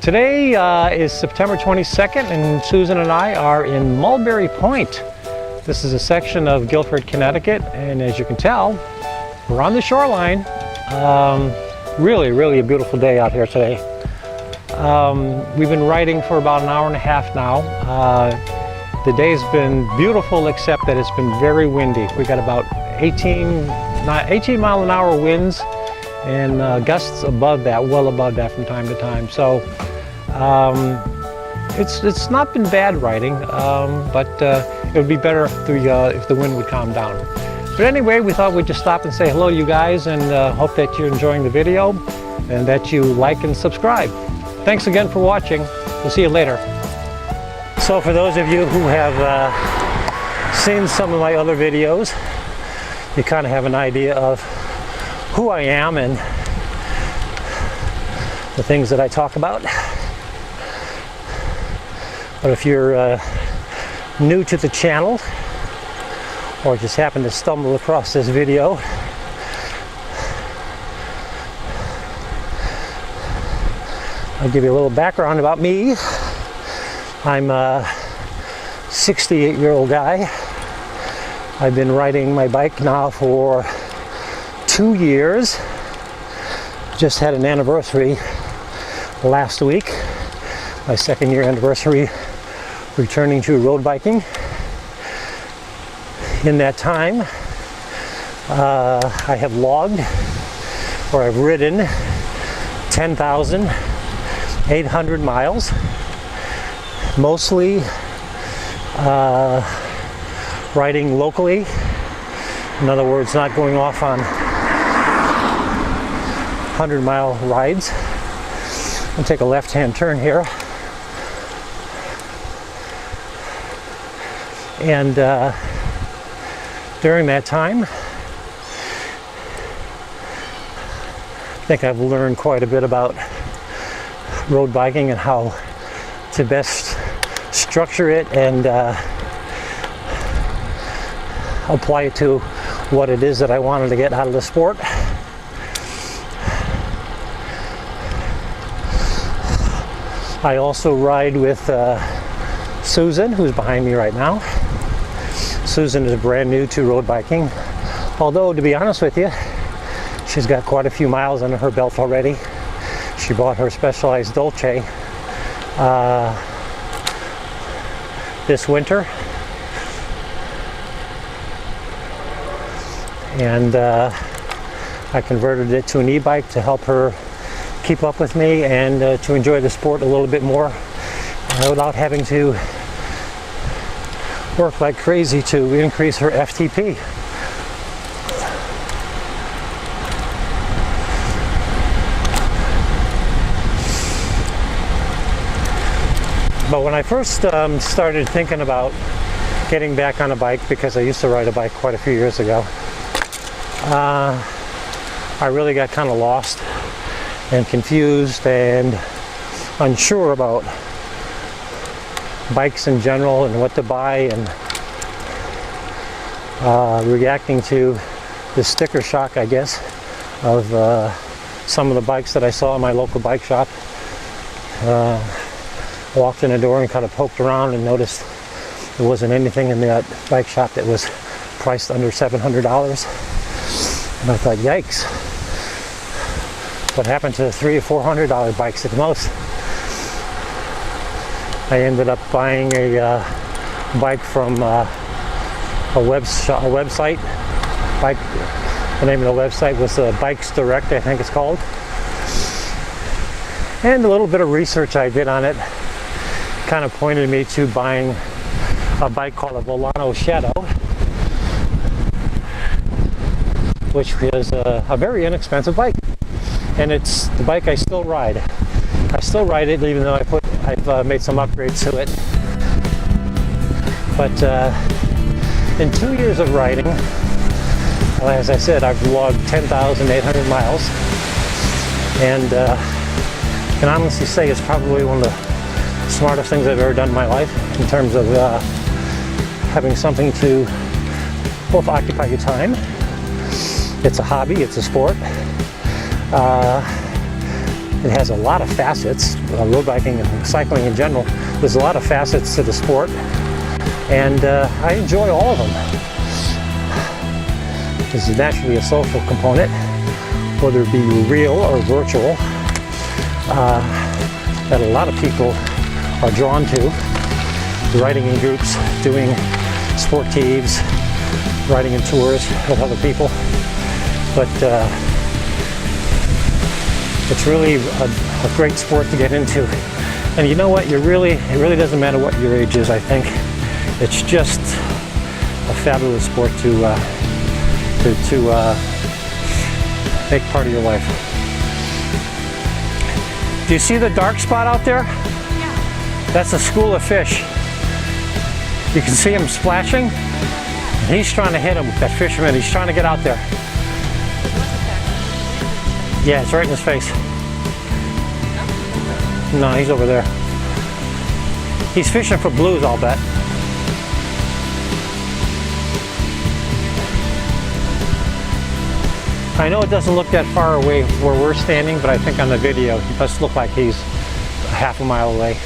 Today is September 22nd, and Susan and I are in Mulberry Point. This is a section of Guilford, Connecticut, and as you can tell, we're on the shoreline. Really a beautiful day out here today. We've been riding for about an hour and a half now. The day's been beautiful, except that it's been very windy. We got about 18 mile an hour winds and gusts above that, well above that from time to time. So it's not been bad riding, but it would be better if the wind would calm down. But anyway, we thought we'd just stop and say hello to you guys, and hope that you're enjoying the video and that you like and subscribe. Thanks again for watching. We'll see you later. So for those of you who have seen some of my other videos, you kind of have an idea of who I am and the things that I talk about. But if you're new to the channel, or just happen to stumble across this video, I'll give you a little background about me. I'm a 68-year-old guy. I've been riding my bike now for 2 years. Just had an anniversary last week, my 2nd year anniversary returning to road biking. In that time, I have logged, or I've ridden 10,800 miles, mostly riding locally. In other words, not going off on 100-mile rides. I'll take a left-hand turn here. And during that time, I think I've learned quite a bit about road biking and how to best structure it and apply it to what it is that I wanted to get out of the sport. I also ride with Susan, who's behind me right now. Susan is brand new to road biking, although to be honest with you, she's got quite a few miles under her belt already. She bought her Specialized Dolce this winter, and I converted it to an e-bike to help her keep up with me and to enjoy the sport a little bit more without having to work like crazy to increase her FTP. But when I first started thinking about getting back on a bike, because I used to ride a bike quite a few years ago, I really got kind of lost and confused and unsure about bikes in general and what to buy, and reacting to the sticker shock, I guess, of some of the bikes that I saw in my local bike shop. Walked in the door and kind of poked around and noticed there wasn't anything in that bike shop that was priced under $700. And I thought, yikes, what happened to the $300 or $400 bikes at the most? I ended up buying a bike from a website. The name of the website was bikesdirect, I think it's called. And a little bit of research I did on it kind of pointed me to buying a bike called a Vilano Shadow, which is a very inexpensive bike, and it's the bike I still ride. I still ride it, even though I've made some upgrades to it. But in 2 years of riding, as I said, I've logged 10,800 miles, and I can honestly say it's probably one of the smartest things I've ever done in my life, in terms of having something to both occupy your time. It's a hobby, it's a sport, It has a lot of facets, road biking and cycling in general. There's a lot of facets to the sport, and I enjoy all of them. There's naturally a social component, whether it be real or virtual, that a lot of people are drawn to. Riding in groups, doing sportives, riding in tours with other people. But it's really a great sport to get into. And you know what? It really doesn't matter what your age is, I think. It's just a fabulous sport to make part of your life. Do you see the dark spot out there? Yeah. That's a school of fish. You can see him splashing. He's trying to hit him, that fisherman. He's trying to get out there. Yeah, it's right in his face. No, he's over there. He's fishing for blues, I'll bet. I know it doesn't look that far away where we're standing, but I think on the video, it must look like he's half a mile away.